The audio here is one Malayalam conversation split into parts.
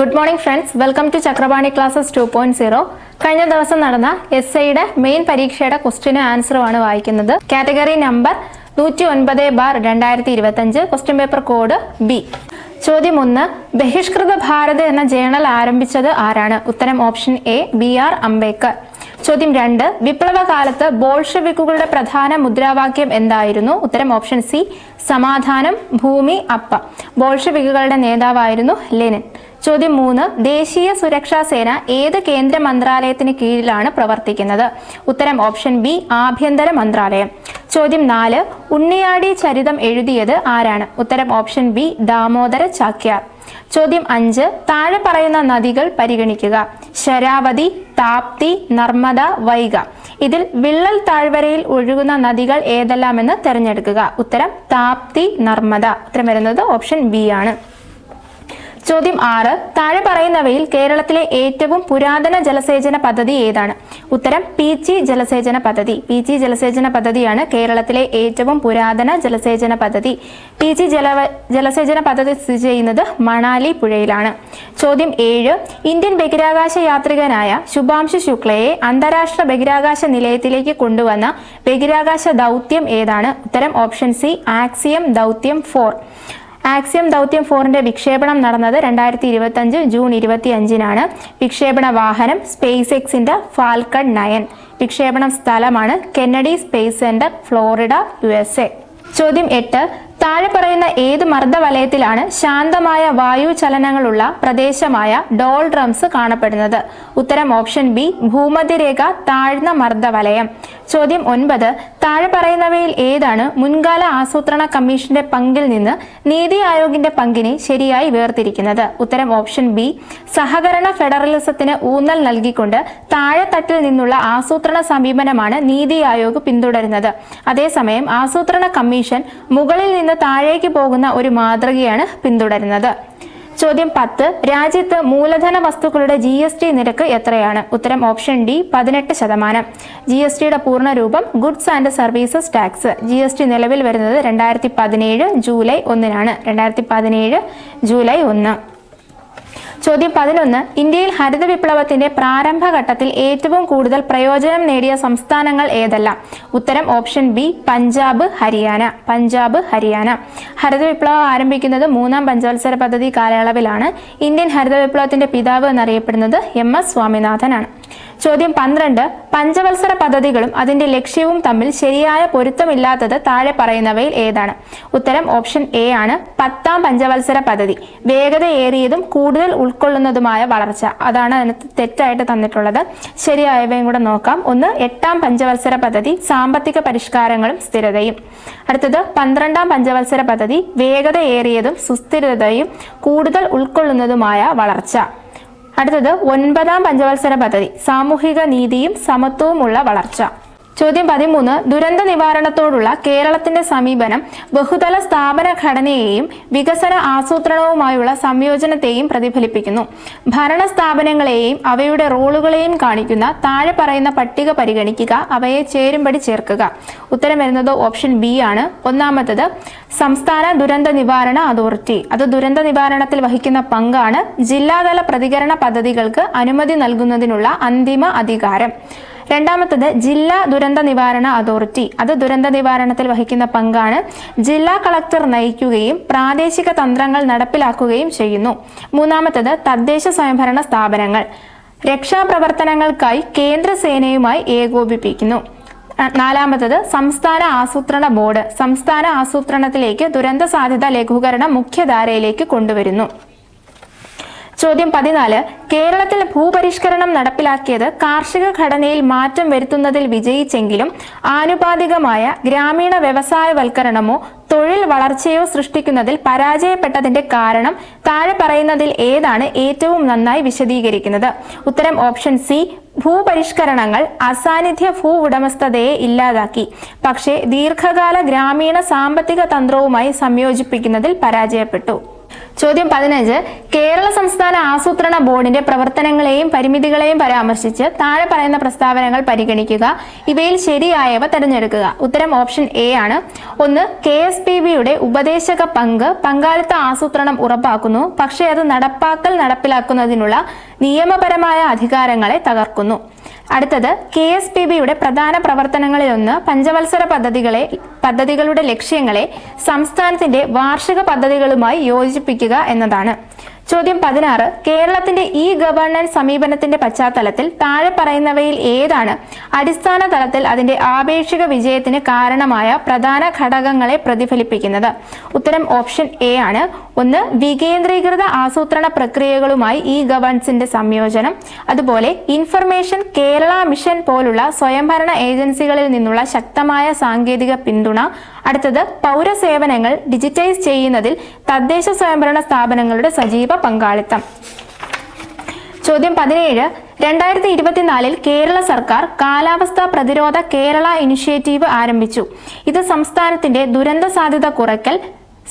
Good morning friends, welcome to Chakrabani Classes 2.0. കഴിഞ്ഞ ദിവസം നടന്ന എസ്ഐയുടെ മെയിൻ പരീക്ഷയുടെ ക്വസ്റ്റ്യനും ആൻസറും ആണ് വായിക്കുന്നത്. Category number 109/2025, question paper code B. ചോദ്യം 1. ബഹിഷ്കൃത ഭാരത് എന്ന ജേണൽ ആരംഭിച്ചത് ആരാണ്? ഉത്തരം ഓപ്ഷൻ എ BR അംബേദ്കർ. ചോദ്യം 2. വിപ്ലവകാലത്ത് ബോൾഷെവിക്കുകളുടെ പ്രധാന മുദ്രാവാക്യം എന്തായിരുന്നു? ഉത്തരം ഓപ്ഷൻ സി സമാധാനം ഭൂമി അപ്പ. ബോൾഷെവിക്കുകളുടെ നേതാവായിരുന്നു ലെനിൻ. ചോദ്യം 3. ദേശീയ സുരക്ഷാ സേന ഏത് കേന്ദ്ര മന്ത്രാലയത്തിന് കീഴിലാണ് പ്രവർത്തിക്കുന്നത്? ഉത്തരം ഓപ്ഷൻ ബി ആഭ്യന്തര മന്ത്രാലയം. ചോദ്യം 4. ഉണ്ണിയാടി ചരിതം എഴുതിയത് ആരാണ്? ഉത്തരം ഓപ്ഷൻ ബി ദാമോദര ചാക്യാർ. ചോദ്യം 5. താഴെ പറയുന്ന നദികൾ പരിഗണിക്കുക. ശരാവതി, താപ്തി, നർമ്മദ, വൈഗ. ഇതിൽ വിള്ളൽ താഴ്വരയിൽ ഒഴുകുന്ന നദികൾ ഏതെല്ലാമെന്ന് തിരഞ്ഞെടുക്കുക. ഉത്തരം താപ്തി, നർമ്മദ. ഉത്തരം വരുന്നത് ഓപ്ഷൻ ബി ആണ്. ചോദ്യം 6. താഴെ പറയുന്നവയിൽ കേരളത്തിലെ ഏറ്റവും പുരാതന ജലസേചന പദ്ധതി ഏതാണ്? ഉത്തരം പീച്ചി ജലസേചന പദ്ധതി. പീച്ചി ജലസേചന പദ്ധതിയാണ് കേരളത്തിലെ ഏറ്റവും പുരാതന ജലസേചന പദ്ധതി. പീച്ചി ജലസേചന പദ്ധതി സ്ഥിതി ചെയ്യുന്നത് മണാലി പുഴയിലാണ്. ചോദ്യം 7. ഇന്ത്യൻ ബഹിരാകാശ യാത്രികനായ ശുഭാംശു ശുക്ലയെ അന്താരാഷ്ട്ര ബഹിരാകാശ നിലയത്തിലേക്ക് കൊണ്ടുവന്ന ബഹിരാകാശ ദൗത്യം ഏതാണ്? ഉത്തരം ഓപ്ഷൻ സി ആക്സിയം ദൗത്യം 4. ആക്സിയം ദൗത്യം 4ന്റെ വിക്ഷേപണം നടന്നത് 2025 ജൂൺ 25-നാണ്. വിക്ഷേപണ വാഹനം സ്പേസ് എക്സിന്റെ ഫാൽക്കൺ 9. വിക്ഷേപണ സ്ഥലമാണ് Kennedy space centre, Florida, USA. ചോദ്യം 8. താഴെ പറയുന്ന ഏത് മർദ്ദവലയത്തിലാണ് ശാന്തമായ വായു ചലനങ്ങളുള്ള പ്രദേശമായ ഡോൾഡ്രംസ് കാണപ്പെടുന്നത്? ഉത്തരം ഓപ്ഷൻ ബി ഭൂമധ്യരേഖ താഴ്ന്ന മർദ്ദവലയം. ചോദ്യം 9. താഴെ പറയുന്നവയിൽ ഏതാണ് മുൻകാല ആസൂത്രണ കമ്മീഷന്റെ പങ്കിൽ നിന്ന് നീതി ആയോഗിന്റെ പങ്കിനെ ശരിയായി വേർതിരിക്കുന്നത്? ഉത്തരം ഓപ്ഷൻ ബി സഹകരണ ഫെഡറലിസത്തിന് ഊന്നൽ നൽകിക്കൊണ്ട് താഴെത്തട്ടിൽ നിന്നുള്ള ആസൂത്രണ സമീപനമാണ് നീതി ആയോഗ് പിന്തുടരുന്നത്. അതേസമയം ആസൂത്രണ കമ്മീഷൻ മുകളിൽ നിന്ന് താഴേക്ക് പോകുന്ന ഒരു മാതൃകയാണ് പിന്തുടരുന്നത്. ചോദ്യം 10. രാജ്യത്ത് മൂലധന വസ്തുക്കളുടെ GST നിരക്ക് എത്രയാണ്? ഉത്തരം ഓപ്ഷൻ ഡി 18%. GSTയുടെ പൂർണ്ണരൂപം goods and services tax. GST നിലവിൽ വരുന്നത് 2017 ജൂലൈ 1-നാണ്. 2017 ജൂലൈ 1. ചോദ്യം 11. ഇന്ത്യയിൽ ഹരിത വിപ്ലവത്തിന്റെ പ്രാരംഭഘട്ടത്തിൽ ഏറ്റവും കൂടുതൽ പ്രയോജനം നേടിയ സംസ്ഥാനങ്ങൾ ഏതെല്ലാം? ഉത്തരം ഓപ്ഷൻ ബി പഞ്ചാബ്, ഹരിയാന. പഞ്ചാബ്, ഹരിയാന. ഹരിത വിപ്ലവം ആരംഭിക്കുന്നത് 3ാം പഞ്ചവത്സര പദ്ധതി കാലയളവിലാണ്. ഇന്ത്യൻ ഹരിത വിപ്ലവത്തിന്റെ പിതാവ് എന്നറിയപ്പെടുന്നത് MS സ്വാമിനാഥനാണ്. ചോദ്യം 12. പഞ്ചവത്സര പദ്ധതികളും അതിന്റെ ലക്ഷ്യവും തമ്മിൽ ശരിയായ പൊരുത്തമില്ലാത്തത് താഴെ പറയുന്നവയിൽ ഏതാണ്? ഉത്തരം ഓപ്ഷൻ എ ആണ് 10ാം പഞ്ചവത്സര പദ്ധതി. വേഗതയേറിയതും കൂടുതൽ ഉൾക്കൊള്ളുന്നതുമായ വളർച്ച. അതാണ് അതിനകത്ത് തെറ്റായിട്ട് തന്നിട്ടുള്ളത്. ശരിയായവയും കൂടെ നോക്കാം. 1. 8ാം പഞ്ചവത്സര പദ്ധതി സാമ്പത്തിക പരിഷ്കാരങ്ങളും സ്ഥിരതയും. അടുത്തത് 12ാം പഞ്ചവത്സര പദ്ധതി വേഗതയേറിയതും സുസ്ഥിരതയും കൂടുതൽ ഉൾക്കൊള്ളുന്നതുമായ വളർച്ച. അടുത്തത് 9ാം പഞ്ചവത്സര പദ്ധതി സാമൂഹിക നീതിയും സമത്വവുമുള്ള വളർച്ച. ചോദ്യം 13. ദുരന്ത നിവാരണത്തോടുള്ള കേരളത്തിന്റെ സമീപനം ബഹുതല സ്ഥാപന ഘടനയെയും വികസന ആസൂത്രണവുമായുള്ള സംയോജനത്തെയും പ്രതിഫലിപ്പിക്കുന്നു. ഭരണ സ്ഥാപനങ്ങളെയും അവയുടെ റോളുകളെയും കാണിക്കുന്ന താഴെ പറയുന്ന പട്ടിക പരിഗണിക്കുക. അവയെ ചേരുംപടി ചേർക്കുക. ഉത്തരം വരുന്നത് ഓപ്ഷൻ ബി ആണ്. ഒന്നാമത്തത് സംസ്ഥാന ദുരന്ത നിവാരണ അതോറിറ്റി. അത് ദുരന്ത നിവാരണത്തിൽ വഹിക്കുന്ന പങ്കാണ് ജില്ലാതല പ്രതികരണ പദ്ധതികൾക്ക് അനുമതി നൽകുന്നതിനുള്ള അന്തിമ അധികാരം. രണ്ടാമത്തത് ജില്ലാ ദുരന്ത നിവാരണ അതോറിറ്റി. അത് ദുരന്ത നിവാരണത്തിൽ വഹിക്കുന്ന പങ്കാണ്. ജില്ലാ കളക്ടർ നയിക്കുകയും പ്രാദേശിക തന്ത്രങ്ങൾ നടപ്പിലാക്കുകയും ചെയ്യുന്നു. മൂന്നാമത്തത് തദ്ദേശ സ്വയംഭരണ സ്ഥാപനങ്ങൾ രക്ഷാപ്രവർത്തനങ്ങൾക്കായി കേന്ദ്ര സേനയുമായി ഏകോപിപ്പിക്കുന്നു. നാലാമത്തത് സംസ്ഥാന ആസൂത്രണ ബോർഡ്. സംസ്ഥാന ആസൂത്രണത്തിലേക്ക് ദുരന്ത സാധ്യത ലഘൂകരണം മുഖ്യധാരയിലേക്ക് കൊണ്ടുവരുന്നു. ചോദ്യം 14. കേരളത്തിൽ ഭൂപരിഷ്കരണം നടപ്പിലാക്കിയത് കാർഷിക ഘടനയിൽ മാറ്റം വരുത്തുന്നതിൽ വിജയിച്ചെങ്കിലും ആനുപാതികമായ ഗ്രാമീണ വ്യവസായവൽക്കരണമോ തൊഴിൽ വളർച്ചയോ സൃഷ്ടിക്കുന്നതിൽ പരാജയപ്പെട്ടതിന്റെ കാരണം താഴെ പറയുന്നതിൽ ഏതാണ് ഏറ്റവും നന്നായി വിശദീകരിക്കുന്നത്? ഉത്തരം ഓപ്ഷൻ സി ഭൂപരിഷ്കരണങ്ങൾ അസാന്നിധ്യ ഭൂ ഉടമസ്ഥതയെ ഇല്ലാതാക്കി, പക്ഷേ ദീർഘകാല ഗ്രാമീണ സാമ്പത്തിക തന്ത്രവുമായി സംയോജിപ്പിക്കുന്നതിൽ പരാജയപ്പെട്ടു. ചോദ്യം 15. കേരള സംസ്ഥാന ആസൂത്രണ ബോർഡിന്റെ പ്രവർത്തനങ്ങളെയും പരിമിതികളെയും പരാമർശിച്ച് താഴെ പറയുന്ന പ്രസ്താവനകൾ പരിഗണിക്കുക. ഇവയിൽ ശരിയായവ തിരഞ്ഞെടുക്കുക. ഉത്തരം ഓപ്ഷൻ എ ആണ്. 1. KSPBയുടെ ഉപദേശക പങ്ക് പങ്കാളിത്ത ആസൂത്രണം ഉറപ്പാക്കുന്നു, പക്ഷേ അത് നടപ്പിലാക്കുന്നതിനുള്ള നിയമപരമായ അധികാരങ്ങളെ തകർക്കുന്നു. അടുത്തത്, KSPBയുടെ പ്രധാന പ്രവർത്തനങ്ങളിലൊന്ന് പഞ്ചവത്സര പദ്ധതികളുടെ ലക്ഷ്യങ്ങളെ സംസ്ഥാനത്തിന്റെ വാർഷിക പദ്ധതികളുമായി യോജിപ്പിക്കുക എന്നതാണ്. ചോദ്യം 16. കേരളത്തിന്റെ ഗവേണൻസ് സമീപനത്തിന്റെ പശ്ചാത്തലത്തിൽ താഴെ പറയുന്നവയിൽ ഏതാണ് അടിസ്ഥാന തലത്തിൽ അതിന്റെ ആപേക്ഷിക വിജയത്തിന് കാരണമായ പ്രധാന ഘടകങ്ങളെ പ്രതിഫലിപ്പിക്കുന്നത്? ഉത്തരം ഓപ്ഷൻ എ ആണ്. 1. വികേന്ദ്രീകൃത ആസൂത്രണ പ്രക്രിയകളുമായി ഗവേണൻസിന്റെ സംയോജനം. അതുപോലെ ഇൻഫർമേഷൻ കേരള മിഷൻ പോലുള്ള സ്വയംഭരണ ഏജൻസികളിൽ നിന്നുള്ള ശക്തമായ സാങ്കേതിക പിന്തുണ. അടുത്തത്, പൗരസേവനങ്ങൾ ഡിജിറ്റൈസ് ചെയ്യുന്നതിൽ തദ്ദേശ സ്വയംഭരണ സ്ഥാപനങ്ങളുടെ സജീവ പങ്കാളിത്തം. ചോദ്യം 17. 2024 കേരള സർക്കാർ കാലാവസ്ഥാ പ്രതിരോധ കേരള ഇനിഷ്യേറ്റീവ് ആരംഭിച്ചു. ഇത് സംസ്ഥാനത്തിന്റെ ദുരന്ത സാധ്യത കുറയ്ക്കൽ,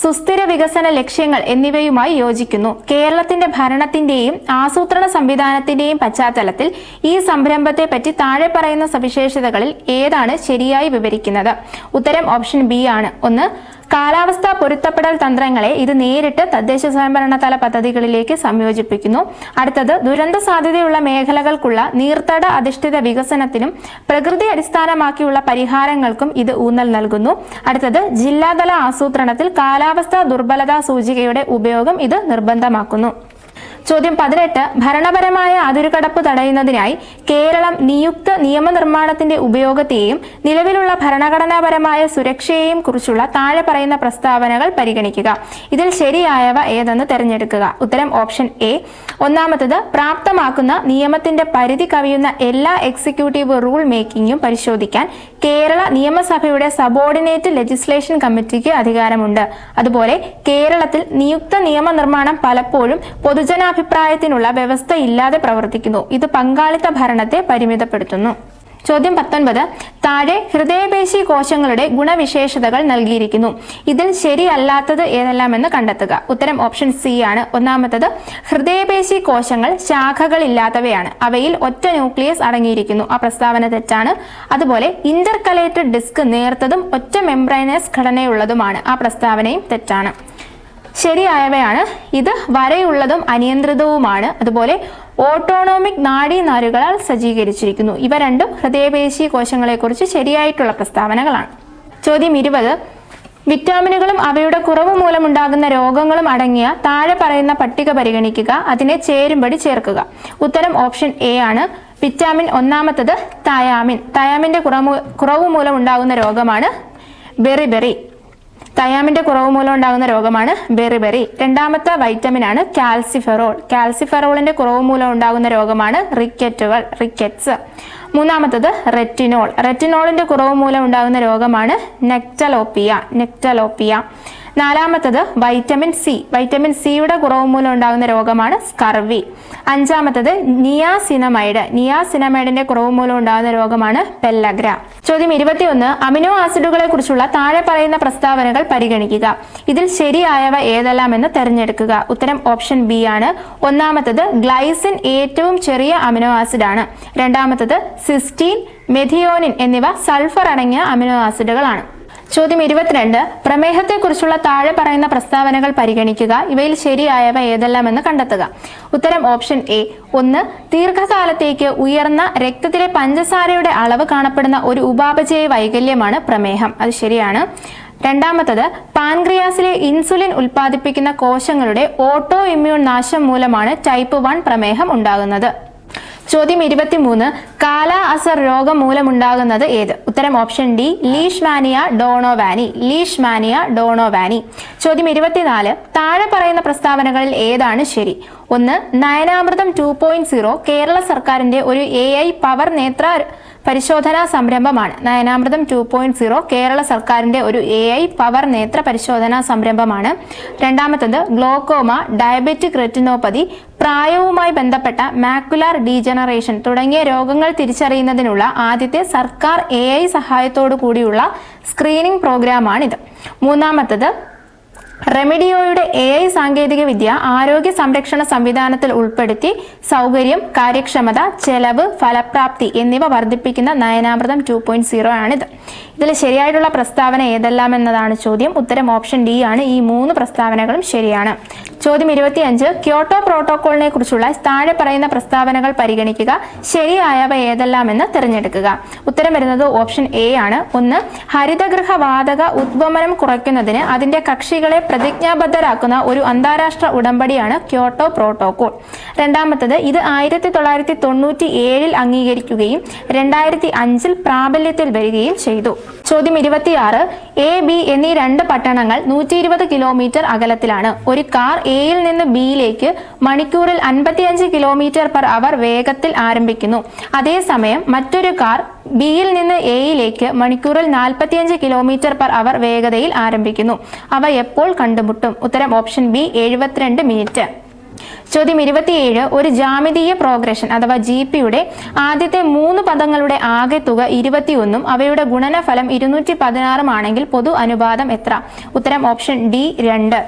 സുസ്ഥിര വികസന ലക്ഷ്യങ്ങൾ എന്നിവയുമായി യോജിക്കുന്നു. കേരളത്തിന്റെ ഭരണത്തിന്റെയും ആസൂത്രണ സംവിധാനത്തിന്റെയും പശ്ചാത്തലത്തിൽ ഈ സംരംഭത്തെ പറ്റി താഴെ പറയുന്ന സവിശേഷതകളിൽ ഏതാണ് ശരിയായി വിവരിക്കുന്നത്? ഉത്തരം ഓപ്ഷൻ ബി ആണ്. 1. കാലാവസ്ഥാ പൊരുത്തപ്പെടൽ തന്ത്രങ്ങളെ ഇത് നേരിട്ട് തദ്ദേശ സ്വയംഭരണ തല പദ്ധതികളിലേക്ക് സംയോജിപ്പിക്കുന്നു. അടുത്തത്, ദുരന്ത സാധ്യതയുള്ള മേഖലകൾക്കുള്ള നീർത്തട അധിഷ്ഠിത വികസനത്തിനും പ്രകൃതി അടിസ്ഥാനമാക്കിയുള്ള പരിഹാരങ്ങൾക്കും ഇത് ഊന്നൽ നൽകുന്നു. അടുത്തത്, ജില്ലാതല ആസൂത്രണത്തിൽ കാലാവസ്ഥാ ദുർബലതാ സൂചികയുടെ ഉപയോഗം ഇത് നിർബന്ധമാക്കുന്നു. ചോദ്യം 18. ഭരണപരമായ അതിരുകടപ്പ് തടയുന്നതിനായി കേരളം നിയുക്ത നിയമനിർമ്മാണത്തിന്റെ ഉപയോഗത്തെയും നിലവിലുള്ള ഭരണഘടനാപരമായ സുരക്ഷയെയും കുറിച്ചുള്ള താഴെ പറയുന്ന പ്രസ്താവനകൾ പരിഗണിക്കുക. ഇതിൽ ശരിയായവ ഏതെന്ന് തിരഞ്ഞെടുക്കുക. ഉത്തരം ഓപ്ഷൻ എ. 1. പ്രാപ്തമാക്കുന്ന നിയമത്തിന്റെ പരിധി കവിയുന്ന എല്ലാ എക്സിക്യൂട്ടീവ് റൂൾ മേക്കിംഗും പരിശോധിക്കാൻ കേരള നിയമസഭയുടെ സബോർഡിനേറ്റ് ലെജിസ്ലേഷൻ കമ്മിറ്റിക്ക് അധികാരമുണ്ട്. അതുപോലെ കേരളത്തിൽ നിയുക്ത നിയമനിർമ്മാണം പലപ്പോഴും പൊതുജനാഭിപ്രായത്തിനുള്ള വ്യവസ്ഥ ഇല്ലാതെ പ്രവർത്തിക്കുന്നു. ഇത് പങ്കാളിത്ത ഭരണത്തെ പരിമിതപ്പെടുത്തുന്നു. ചോദ്യം 19. താഴെ ഹൃദയപേശി കോശങ്ങളുടെ ഗുണവിശേഷതകൾ നൽകിയിരിക്കുന്നു. ഇതിൽ ശരിയല്ലാത്തത് ഏതെല്ലാമെന്ന് കണ്ടെത്തുക. ഉത്തരം ഓപ്ഷൻ സി ആണ്. 1. ഹൃദയപേശി കോശങ്ങൾ ശാഖകളില്ലാത്തവയാണ്. അവയിൽ ഒറ്റ ന്യൂക്ലിയസ് അടങ്ങിയിരിക്കുന്നു. ആ പ്രസ്താവന തെറ്റാണ്. അതുപോലെ ഇന്റർകലേറ്റഡ് ഡിസ്ക് നേർത്തതും ഒറ്റ മെംബ്രൈനസ് ഘടനയുള്ളതുമാണ്. ആ പ്രസ്താവനയും തെറ്റാണ്. ശരിയായവയാണ്. ഇത് വരയുള്ളതും അനിയന്ത്രിതവുമാണ്. അതുപോലെ ഓട്ടോണോമിക് നാഡീനാരുകളാൽ സജ്ജീകരിച്ചിരിക്കുന്നു. ഇവ രണ്ടും ഹൃദയപേശി കോശങ്ങളെക്കുറിച്ച് ശരിയായിട്ടുള്ള പ്രസ്താവനകളാണ്. ചോദ്യം 20. വിറ്റാമിനുകളും അവയുടെ കുറവ് മൂലമുണ്ടാകുന്ന രോഗങ്ങളും അടങ്ങിയ താഴെ പറയുന്ന പട്ടിക പരിഗണിക്കുക. അതിനെ ചേരുംപടി ചേർക്കുക. ഉത്തരം ഓപ്ഷൻ എ ആണ്. വിറ്റാമിൻ 1. തയാമിൻ. തയാമിന്റെ കുറവ് മൂലമുണ്ടാകുന്ന രോഗമാണ് ബെറിബെറി. തയാമിന്റെ കുറവ് മൂലം ഉണ്ടാകുന്ന രോഗമാണ് ബെറിബെറി. 2. വൈറ്റമിൻ ആണ് കാൽസിഫെറോൾ. കാൽസിഫെറോളിന്റെ കുറവ് മൂലം ഉണ്ടാകുന്ന രോഗമാണ് റിക്കറ്റ്സ്. 3. റെറ്റിനോൾ. റെറ്റിനോളിന്റെ കുറവ് മൂലം ഉണ്ടാകുന്ന രോഗമാണ് നെക്ടലോപ്പിയ. 4. Vitamin C. വൈറ്റമിൻ സിയുടെ കുറവ് മൂലം ഉണ്ടാകുന്ന രോഗമാണ് സ്കർവി. 5. നിയാസിനമൈഡ്. നിയാസിനമൈഡിന്റെ കുറവ് മൂലം ഉണ്ടാകുന്ന രോഗമാണ് പെല്ലഗ്ര. ചോദ്യം 21. അമിനോ ആസിഡുകളെ കുറിച്ചുള്ള താഴെ പറയുന്ന പ്രസ്താവനകൾ പരിഗണിക്കുക. ഇതിൽ ശരിയായവ ഏതെല്ലാമെന്ന് തെരഞ്ഞെടുക്കുക. ഉത്തരം ഓപ്ഷൻ ബി ആണ്. 1. ഗ്ലൈസിൻ ഏറ്റവും ചെറിയ അമിനോ ആസിഡ് ആണ്. 2. സിസ്റ്റീൻ, മെഥിയോനിൻ എന്നിവ സൾഫർ അടങ്ങിയ അമിനോ ആസിഡുകളാണ്. ചോദ്യം 22. പ്രമേഹത്തെക്കുറിച്ചുള്ള താഴെ പറയുന്ന പ്രസ്താവനകൾ പരിഗണിക്കുക. ഇവയിൽ ശരിയായവ ഏതെല്ലാമെന്ന് കണ്ടെത്തുക. ഉത്തരം ഓപ്ഷൻ എ. 1. ദീർഘകാലത്തേക്ക് ഉയർന്ന രക്തത്തിലെ പഞ്ചസാരയുടെ അളവ് കാണപ്പെടുന്ന ഒരു ഉപാപചയ വൈകല്യമാണ് പ്രമേഹം. അത് ശരിയാണ്. 2. പാൻക്രിയാസിലെ ഇൻസുലിൻ ഉൽപ്പാദിപ്പിക്കുന്ന കോശങ്ങളുടെ ഓട്ടോ ഇമ്മ്യൂൺ നാശം മൂലമാണ് ടൈപ്പ് 1 പ്രമേഹം ഉണ്ടാകുന്നത്. ചോദ്യം 23. കാലാ അസർ രോഗം മൂലമുണ്ടാകുന്നത് ഏത്? ഉത്തരം ഓപ്ഷൻ ഡി. ലീഷ്മാനിയ ഡോണോവാനി. ചോദ്യം 24. താഴെ പറയുന്ന പ്രസ്താവനകളിൽ ഏതാണ് ശരി? 1. നയനാമൃതം 2.0 കേരള സർക്കാരിന്റെ ഒരു AI പവർ നേത്ര പരിശോധനാ സംരംഭമാണ്. നയനാമൃതം 2.0 കേരള സർക്കാരിന്റെ ഒരു AI പവർ നേത്ര പരിശോധനാ സംരംഭമാണ്. 2. ഗ്ലോക്കോമ, ഡയബറ്റിക് റെറ്റിനോപ്പതി, പ്രായവുമായി ബന്ധപ്പെട്ട മാക്കുലാർ ഡീജനറേഷൻ തുടങ്ങിയ രോഗങ്ങൾ തിരിച്ചറിയുന്നതിനുള്ള ആദ്യത്തെ സർക്കാർ AI സഹായത്തോടു കൂടിയുള്ള സ്ക്രീനിംഗ് പ്രോഗ്രാമാണിത്. 3. റെമിഡിയോയുടെ AI സാങ്കേതിക വിദ്യ ആരോഗ്യ സംരക്ഷണ സംവിധാനത്തിൽ ഉൾപ്പെടുത്തി സൗകര്യം, കാര്യക്ഷമത, ചെലവ്, ഫലപ്രാപ്തി എന്നിവ വർദ്ധിപ്പിക്കുന്ന നയനാമൃതം 2.0 ആണിത്. ഇതിൽ ശരിയായിട്ടുള്ള പ്രസ്താവന ഏതെല്ലാം എന്നതാണ് ചോദ്യം. ഉത്തരം ഓപ്ഷൻ ഡി ആണ്. ഈ 3 പ്രസ്താവനകളും ശരിയാണ്. ചോദ്യം 25, ക്യോട്ടോ പ്രോട്ടോക്കോളിനെ കുറിച്ചുള്ള താഴെ പറയുന്ന പ്രസ്താവനകൾ പരിഗണിക്കുക, ശരിയായവ ഏതെല്ലാമെന്ന് തിരഞ്ഞെടുക്കുക. ഉത്തരം വരുന്നത് ഓപ്ഷൻ എ ആണ്. 1, ഹരിതഗൃഹ വാതക ഉദ്വമനം കുറയ്ക്കുന്നതിന് അതിന്റെ കക്ഷികളെ പ്രതിജ്ഞാബദ്ധരാക്കുന്ന ഒരു അന്താരാഷ്ട്ര ഉടമ്പടിയാണ് ക്യോട്ടോ പ്രോട്ടോകോൾ. രണ്ടാമത്തത്, ഇത് 1997 അംഗീകരിക്കുകയും 2005 പ്രാബല്യത്തിൽ വരികയും ചെയ്തു. ചോദ്യം 26, എ, ബി എന്നീ 2 പട്ടണങ്ങൾ 120 കിലോമീറ്റർ അകലത്തിലാണ്. ഒരു കാർ എയിൽ നിന്ന് ബിയിലേക്ക് മണിക്കൂറിൽ 55 km/h വേഗത്തിൽ ആരംഭിക്കുന്നു. അതേസമയം മറ്റൊരു കാർ ബിയിൽ നിന്ന് എയിലേക്ക് മണിക്കൂറിൽ 45 km/h വേഗതയിൽ ആരംഭിക്കുന്നു. അവ എപ്പോൾ കണ്ടുമുട്ടും? ഉത്തരം ഓപ്ഷൻ ബി, 72 മിനിറ്റ്. ചോദ്യം 27, ഒരു ജാമിതീയ പ്രോഗ്രഷൻ അഥവാ GPയുടെ ആദ്യത്തെ 3 പദങ്ങളുടെ ആകെത്തുക 21 അവയുടെ ഗുണനഫലം 216 ആണെങ്കിൽ പൊതു അനുപാതം എത്ര? ഉത്തരം ഓപ്ഷൻ ഡി, 2.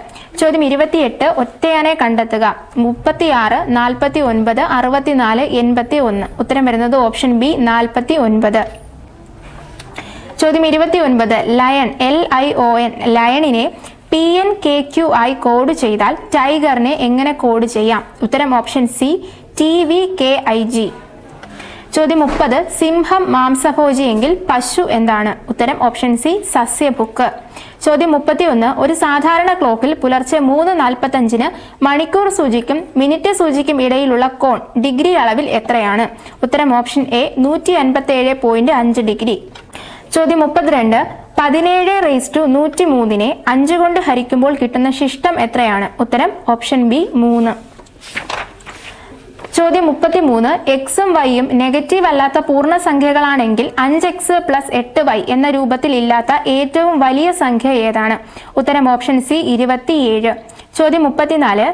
ചോദ്യം 28, ഒറ്റയാനെ കണ്ടെത്തുക. 36, 49, 64, 81. ഉത്തരം വരുന്നത് ഓപ്ഷൻ ബി, 49. ചോദ്യം 29, ലയൺ LION ലയണിനെ PNKQ കോഡ് ചെയ്താൽ ടൈഗറിനെ എങ്ങനെ കോഡ് ചെയ്യാം? ഉത്തരം ഓപ്ഷൻ സി, TVKIG. ചോദ്യം 30, സിംഹം മാംസഭോജിയെങ്കിൽ പശു എന്താണ്? ഉത്തരം ഓപ്ഷൻ സി, സസ്യഭുക്ക്. ചോദ്യം 31, ഒരു സാധാരണ ക്ലോക്കിൽ പുലർച്ചെ 3:45 മണിക്കൂർ സൂചിക്കും മിനിറ്റ് സൂചിക്കും ഇടയിലുള്ള കോൺ ഡിഗ്രി അളവിൽ എത്രയാണ്? ഉത്തരം ഓപ്ഷൻ എ, 157.5 ഡിഗ്രി. ചോദ്യം 32, 17:103 5 കൊണ്ട് ഹരിക്കുമ്പോൾ കിട്ടുന്ന ശിഷ്ടം എത്രയാണ്? ഉത്തരം ഓപ്ഷൻ ബി, 3. ചോദ്യം 33, എക്സും വൈയും നെഗറ്റീവ് അല്ലാത്ത പൂർണ്ണസംഖ്യകളാണെങ്കിൽ 5x + 8y എന്ന രൂപത്തിൽ ഇല്ലാത്ത ഏറ്റവും വലിയ സംഖ്യ ഏതാണ്? ഉത്തരം ഓപ്ഷൻ സി, 27. ചോദ്യം 34,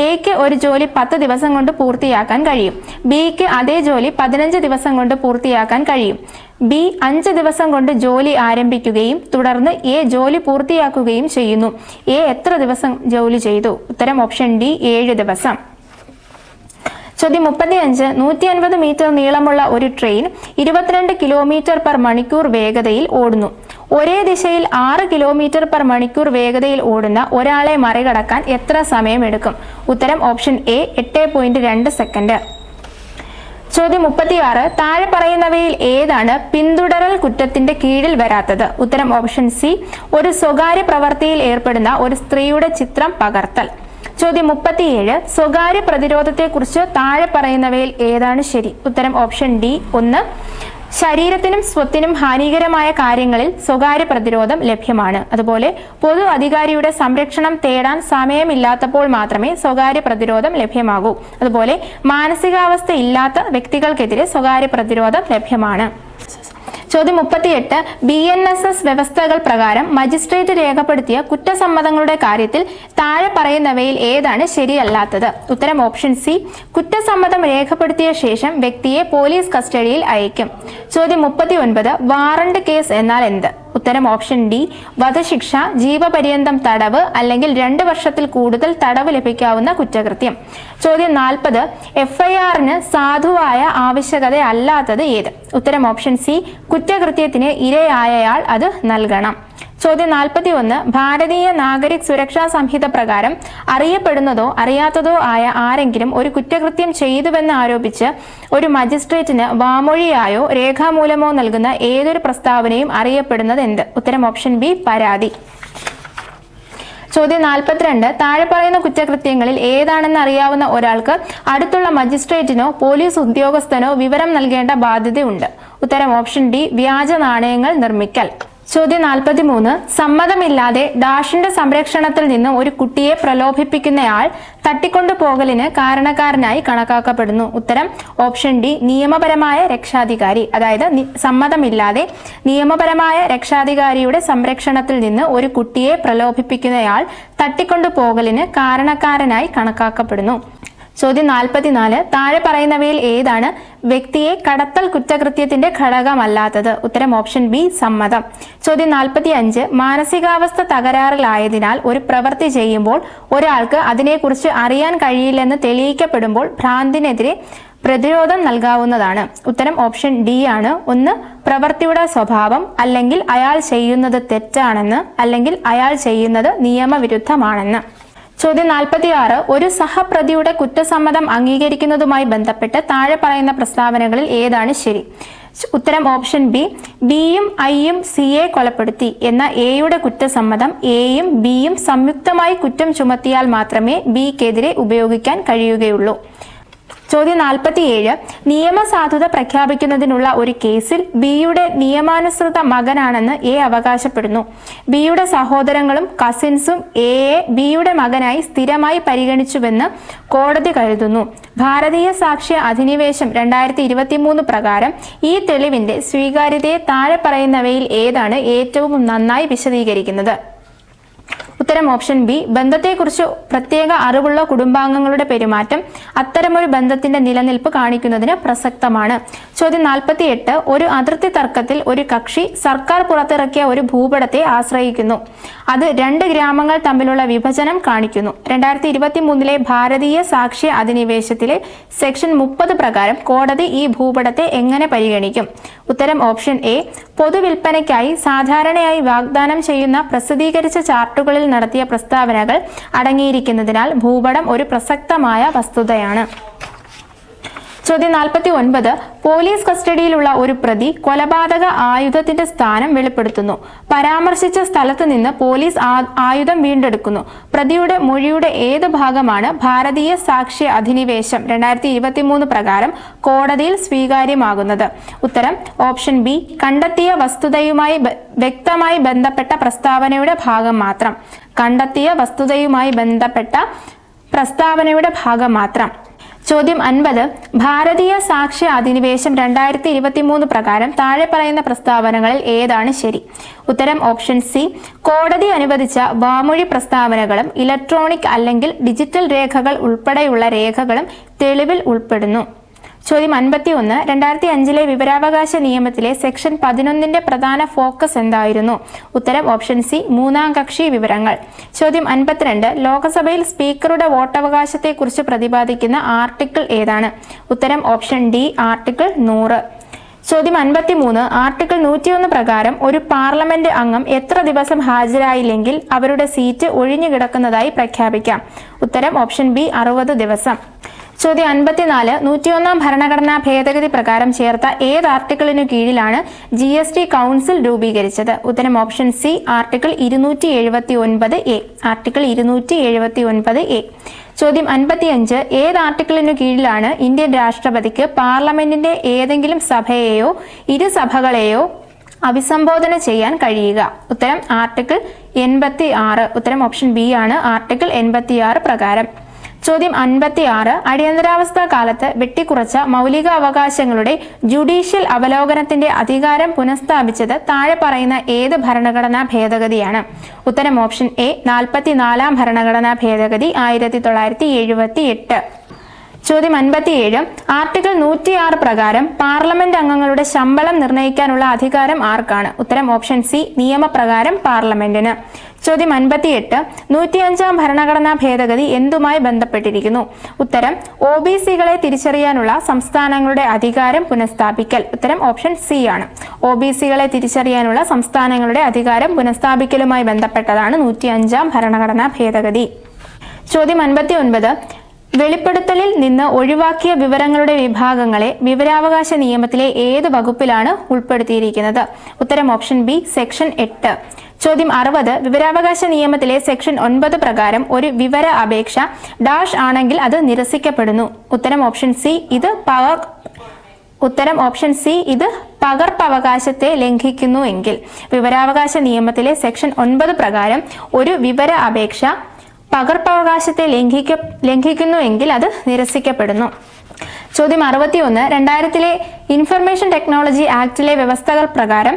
എക്ക് ഒരു ജോലി 10 ദിവസം കൊണ്ട് പൂർത്തിയാക്കാൻ കഴിയും. ബിക്ക് അതേ ജോലി 15 ദിവസം കൊണ്ട് പൂർത്തിയാക്കാൻ കഴിയും. ബി 5 ദിവസം കൊണ്ട് ജോലി ആരംഭിക്കുകയും തുടർന്ന് എ ജോലി പൂർത്തിയാക്കുകയും ചെയ്യുന്നു. എ എത്ര ദിവസം ജോലി ചെയ്തു? ഉത്തരം ഓപ്ഷൻ ഡി, 7 ദിവസം. ചോദ്യം 35, 150 മീറ്റർ നീളമുള്ള ഒരു ട്രെയിൻ 22 km/h വേഗതയിൽ ഓടുന്നു. ഒരേ ദിശയിൽ 6 km/h വേഗതയിൽ ഓടുന്ന ഒരാളെ മറികടക്കാൻ എത്ര സമയമെടുക്കും? ഉത്തരം ഓപ്ഷൻ എ, 8.2 സെക്കൻഡ്. ചോദ്യം 36, താഴെ പറയുന്നവയിൽ ഏതാണ് പിന്തുടരൽ കുറ്റത്തിന്റെ കീഴിൽ വരാത്തത്? ഉത്തരം ഓപ്ഷൻ സി, ഒരു സ്വകാര്യ പ്രവൃത്തിയിൽ ഏർപ്പെടുന്ന ഒരു സ്ത്രീയുടെ ചിത്രം പകർത്തൽ. ചോദ്യം 37, സ്വകാര്യ പ്രതിരോധത്തെക്കുറിച്ച് താഴെ പറയുന്നവയിൽ ഏതാണ് ശരി? ഉത്തരം ഓപ്ഷൻ ഡി, 1. ശരീരത്തിനും സ്വത്തിനും ഹാനികരമായ കാര്യങ്ങളിൽ സ്വകാര്യ പ്രതിരോധം ലഭ്യമാണ്. അതുപോലെ പൊതു അധികാരിയുടെ സംരക്ഷണം തേടാൻ സമയമില്ലാത്തപ്പോൾ മാത്രമേ സ്വകാര്യ പ്രതിരോധം ലഭ്യമാകൂ. അതുപോലെ മാനസികാവസ്ഥ ഇല്ലാത്ത വ്യക്തികൾക്കെതിരെ സ്വകാര്യ പ്രതിരോധം ലഭ്യമാണ്. ചോദ്യം 38, BNSS വ്യവസ്ഥകൾ പ്രകാരം മജിസ്ട്രേറ്റ് രേഖപ്പെടുത്തിയ കുറ്റസമ്മതങ്ങളുടെ കാര്യത്തിൽ താഴെ പറയുന്നവയിൽ ഏതാണ് ശരിയല്ലാത്തത്? ഉത്തരം ഓപ്ഷൻ സി, കുറ്റസമ്മതം രേഖപ്പെടുത്തിയ ശേഷം വ്യക്തിയെ പോലീസ് കസ്റ്റഡിയിൽ അയക്കും. ചോദ്യം 39, വാറണ്ട് കേസ് എന്നാൽ എന്ത്? ഉത്തരം ഓപ്ഷൻ ഡി, വധശിക്ഷ, ജീവപര്യന്തം തടവ് അല്ലെങ്കിൽ 2 വർഷത്തിൽ കൂടുതൽ തടവ് ലഭിക്കാവുന്ന കുറ്റകൃത്യം. ചോദ്യം 40, FIRന് സാധുവായ ആവശ്യകത അല്ലാത്തത് ഏത്? ഉത്തരം ഓപ്ഷൻ സി, കുറ്റകൃത്യത്തിന് ഇരയായയാൾ അത് നൽകണം. ചോദ്യം 41, ഭാരതീയ നാഗരിക് സുരക്ഷാ സംഹിത പ്രകാരം അറിയപ്പെടുന്നതോ അറിയാത്തതോ ആയ ആരെങ്കിലും ഒരു കുറ്റകൃത്യം ചെയ്തുവെന്ന് ആരോപിച്ച് ഒരു മജിസ്ട്രേറ്റിന് വാമൊഴിയായോ രേഖാമൂലമോ നൽകുന്ന ഏതൊരു പ്രസ്താവനയും അറിയപ്പെടുന്നത് എന്ത്? ഉത്തരം ഓപ്ഷൻ ബി, പരാതി. ചോദ്യം 42, താഴെ പറയുന്ന കുറ്റകൃത്യങ്ങളിൽ ഏതാണെന്ന് അറിയാവുന്ന ഒരാൾക്ക് അടുത്തുള്ള മജിസ്ട്രേറ്റിനോ പോലീസ് ഉദ്യോഗസ്ഥനോ വിവരം നൽകേണ്ട ബാധ്യതയുണ്ട്. ഉത്തരം ഓപ്ഷൻ ഡി, വ്യാജ നാണയങ്ങൾ നിർമ്മിക്കൽ. ചോദ്യം 43, സമ്മതമില്ലാതെ ഡാഷിന്റെ സംരക്ഷണത്തിൽ നിന്ന് ഒരു കുട്ടിയെ പ്രലോഭിപ്പിക്കുന്നയാൾ തട്ടിക്കൊണ്ടുപോകലിന് കാരണക്കാരനായി കണക്കാക്കപ്പെടുന്നു. ഉത്തരം ഓപ്ഷൻ ഡി, നിയമപരമായ രക്ഷാധികാരി. അതായത് സമ്മതമില്ലാതെ നിയമപരമായ രക്ഷാധികാരിയുടെ സംരക്ഷണത്തിൽ നിന്ന് ഒരു കുട്ടിയെ പ്രലോഭിപ്പിക്കുന്നയാൾ തട്ടിക്കൊണ്ടുപോകലിന് കാരണക്കാരനായി കണക്കാക്കപ്പെടുന്നു. ചോദ്യം 44, താഴെ പറയുന്നവയിൽ ഏതാണ് വ്യക്തിയെ കടത്തൽ കുറ്റകൃത്യത്തിന്റെ ഘടകമല്ലാത്തത്? ഉത്തരം ഓപ്ഷൻ ബി സമ്മതം. ചോദ്യം 45, മാനസികാവസ്ഥ തകരാറിലായതിനാൽ ഒരു പ്രവൃത്തി ചെയ്യുമ്പോൾ ഒരാൾക്ക് അതിനെക്കുറിച്ച് അറിയാൻ കഴിയില്ലെന്ന് തെളിയിക്കപ്പെടുമ്പോൾ ഭ്രാന്തിനെതിരെ പ്രതിരോധം നൽകാവുന്നതാണ്. ഉത്തരം ഓപ്ഷൻ ഡി ആണ്. ഒന്ന്, പ്രവൃത്തിയുടെ സ്വഭാവം, അല്ലെങ്കിൽ അയാൾ ചെയ്യുന്നത് തെറ്റാണെന്ന്, അല്ലെങ്കിൽ അയാൾ ചെയ്യുന്നത് നിയമവിരുദ്ധമാണെന്ന്. ചോദ്യം 46, ഒരു സഹപ്രതിയുടെ കുറ്റസമ്മതം അംഗീകരിക്കുന്നതുമായി ബന്ധപ്പെട്ട് താഴെ പറയുന്ന പ്രസ്താവനകളിൽ ഏതാണ് ശരി? ഉത്തരം ഓപ്ഷൻ ബി. ബിയും ഐയും സിയെ കൊലപ്പെടുത്തി എന്ന എയുടെ കുറ്റസമ്മതം എയും ബിയും സംയുക്തമായി കുറ്റം ചുമത്തിയാൽ മാത്രമേ ബിക്കെതിരെ ഉപയോഗിക്കാൻ കഴിയുകയുള്ളൂ. ചോദ്യം 47, നിയമസാധുത പ്രഖ്യാപിക്കുന്നതിനുള്ള ഒരു കേസിൽ ബിയുടെ നിയമാനുസൃത മകനാണെന്ന് എ അവകാശപ്പെടുന്നു. ബിയുടെ സഹോദരങ്ങളും കസിൻസും എയെ ബിയുടെ മകനായി സ്ഥിരമായി പരിഗണിച്ചുവെന്ന് കോടതി കരുതുന്നു. ഭാരതീയ സാക്ഷ്യ അധിനിവേശം 2023 പ്രകാരം ഈ തെളിവിന്റെ സ്വീകാര്യതയെ താഴെ പറയുന്നവയിൽ ഏതാണ് ഏറ്റവും നന്നായി വിശദീകരിക്കുന്നത്? ഉത്തരം ഓപ്ഷൻ ബി. ബന്ധത്തെക്കുറിച്ച് പ്രത്യേക അറിവുള്ള കുടുംബാംഗങ്ങളുടെ പെരുമാറ്റം അത്തരമൊരു ബന്ധത്തിന്റെ നിലനിൽപ്പ് കാണിക്കുന്നതിന് പ്രസക്തമാണ്. ചോദ്യം 48, ഒരു അതിർത്തി തർക്കത്തിൽ ഒരു കക്ഷി സർക്കാർ പുറത്തിറക്കിയ ഒരു ഭൂപടത്തെ ആശ്രയിക്കുന്നു. അത് 2 ഗ്രാമങ്ങൾ തമ്മിലുള്ള വിഭജനം കാണിക്കുന്നു. 2023 ഭാരതീയ സാക്ഷ്യ അധിനിവേശത്തിലെ സെക്ഷൻ 30 പ്രകാരം കോടതി ഈ ഭൂപടത്തെ എങ്ങനെ പരിഗണിക്കും? ഉത്തരം ഓപ്ഷൻ എ. പൊതുവിൽപ്പനയ്ക്കായി സാധാരണയായി വാഗ്ദാനം ചെയ്യുന്ന പ്രസിദ്ധീകരിച്ച ചാർട്ടുകളിൽ നടത്തിയ പ്രസ്താവനകൾ അടങ്ങിയിരിക്കുന്നതിനാൽ ഭൂപടം ഒരു പ്രസക്തമായ വസ്തുതയാണ്. ചോദ്യം 49, പോലീസ് കസ്റ്റഡിയിലുള്ള ഒരു പ്രതി കൊലപാതക ആയുധത്തിന്റെ സ്ഥാനം വെളിപ്പെടുത്തുന്നു. പരാമർശിച്ച സ്ഥലത്ത് നിന്ന് പോലീസ് ആയുധം വീണ്ടെടുക്കുന്നു. പ്രതിയുടെ മൊഴിയുടെ ഏത് ഭാഗമാണ് ഭാരതീയ സാക്ഷ്യ അധിനിവേശം 2023 പ്രകാരം കോടതിയിൽ സ്വീകാര്യമാകുന്നത്? ഉത്തരം ഓപ്ഷൻ ബി. കണ്ടെത്തിയ വസ്തുതയുമായി വ്യക്തമായി ബന്ധപ്പെട്ട പ്രസ്താവനയുടെ ഭാഗം മാത്രം. കണ്ടെത്തിയ വസ്തുതയുമായി ബന്ധപ്പെട്ട പ്രസ്താവനയുടെ ഭാഗം മാത്രം. ചോദ്യം 50, ഭാരതീയ സാക്ഷ്യ അധിനിവേശം 2023 പ്രകാരം താഴെ പറയുന്ന പ്രസ്താവനകളിൽ ഏതാണ് ശരി? ഉത്തരം ഓപ്ഷൻ സി. കോടതി അനുവദിച്ച വാമൊഴി പ്രസ്താവനകളും ഇലക്ട്രോണിക് അല്ലെങ്കിൽ ഡിജിറ്റൽ രേഖകൾ ഉൾപ്പെടെയുള്ള രേഖകളും തെളിവിൽ ഉൾപ്പെടുന്നു. ചോദ്യം 51, 2005 വിവരാവകാശ നിയമത്തിലെ സെക്ഷൻ 11 പ്രധാന ഫോക്കസ് എന്തായിരുന്നു? ഉത്തരം ഓപ്ഷൻ സി. 3ാം കക്ഷി വിവരങ്ങൾ. ചോദ്യം 52, ലോക്സഭയിൽ സ്പീക്കറുടെ വോട്ടവകാശത്തെക്കുറിച്ച് പ്രതിപാദിക്കുന്ന ആർട്ടിക്കിൾ ഏതാണ്? ഉത്തരം ഓപ്ഷൻ ഡി. ആർട്ടിക്കിൾ 100. ചോദ്യം 53, ആർട്ടിക്കിൾ 101 പ്രകാരം ഒരു പാർലമെന്റ് അംഗം എത്ര ദിവസം ഹാജരായില്ലെങ്കിൽ അവരുടെ സീറ്റ് ഒഴിഞ്ഞു കിടക്കുന്നതായി പ്രഖ്യാപിക്കാം? ഉത്തരം ഓപ്ഷൻ ബി. 60 ദിവസം. ചോദ്യം 54, 101ാം ഭരണഘടനാ ഭേദഗതി പ്രകാരം ചേർത്ത ഏത് ആർട്ടിക്കിളിനു കീഴിലാണ് GST കൗൺസിൽ രൂപീകരിച്ചത്? ഉത്തരം option C. Article 279A. Article 279A. ചോദ്യം 55, ഏത് ആർട്ടിക്കിളിനു കീഴിലാണ് ഇന്ത്യൻ രാഷ്ട്രപതിക്ക് പാർലമെന്റിന്റെ ഏതെങ്കിലും സഭയെയോ ഇരുസഭകളെയോ അഭിസംബോധന ചെയ്യാൻ കഴിയുക? ഉത്തരം ആർട്ടിക്കിൾ 86. ഉത്തരം ഓപ്ഷൻ ബി ആണ്. ആർട്ടിക്കിൾ 86 പ്രകാരം. ചോദ്യം 56, അടിയന്തരാവസ്ഥാ കാലത്ത് വെട്ടിക്കുറച്ച മൗലിക അവകാശങ്ങളുടെ ജുഡീഷ്യൽ അവലോകനത്തിന്റെ അധികാരം പുനഃസ്ഥാപിച്ചത് താഴെ പറയുന്ന ഏത് ഭരണഘടനാ ഭേദഗതിയാണ്? ഉത്തരം ഓപ്ഷൻ എ. 44ാം ഭരണഘടനാ ഭേദഗതി 1978. ചോദ്യം 57, ആർട്ടിക്കിൾ 106 പ്രകാരം പാർലമെന്റ് അംഗങ്ങളുടെ ശമ്പളം നിർണ്ണയിക്കാനുള്ള അധികാരം ആർക്കാണ്? ഉത്തരം ഓപ്ഷൻ സി. നിയമപ്രകാരം പാർലമെന്റിന്. ചോദ്യം 58, 105ാം ഭരണഘടനാ ഭേദഗതി എന്തുമായി ബന്ധപ്പെട്ടിരിക്കുന്നു? ഉത്തരം OBC-കളെ തിരിച്ചറിയാനുള്ള സംസ്ഥാനങ്ങളുടെ അധികാരം പുനഃസ്ഥാപിക്കൽ. ഉത്തരം ഓപ്ഷൻ സി ആണ്. OBC-കളെ തിരിച്ചറിയാനുള്ള സംസ്ഥാനങ്ങളുടെ അധികാരം പുനഃസ്ഥാപിക്കലുമായി ബന്ധപ്പെട്ടതാണ് 105ാം ഭരണഘടനാ ഭേദഗതി. ചോദ്യം 59, വെളിപ്പെടുത്തലിൽ നിന്ന് ഒഴിവാക്കിയ വിവരങ്ങളുടെ വിഭാഗങ്ങളെ വിവരാവകാശ നിയമത്തിലെ ഏത് വകുപ്പിലാണ് ഉൾപ്പെടുത്തിയിരിക്കുന്നത്? ഉത്തരം ഓപ്ഷൻ ബി. സെക്ഷൻ 8. ചോദ്യം 60, വിവരാവകാശ നിയമത്തിലെ സെക്ഷൻ 9 പ്രകാരം ഒരു വിവര അപേക്ഷ ഡാഷ് ആണെങ്കിൽ അത് നിരസിക്കപ്പെടുന്നു. ഉത്തരം ഓപ്ഷൻ സി. ഇത് പകർപ്പവകാശത്തെ ലംഘിക്കുന്നു എങ്കിൽ. വിവരാവകാശ നിയമത്തിലെ സെക്ഷൻ 9 പ്രകാരം ഒരു വിവര അപേക്ഷ പകർപ്പവകാശത്തെ ലംഘിക്കുന്നു എങ്കിൽ അത് നിരസിക്കപ്പെടുന്നു. ചോദ്യം 61 2000 ഇൻഫർമേഷൻ ടെക്നോളജി ആക്ടിലെ വ്യവസ്ഥകൾ പ്രകാരം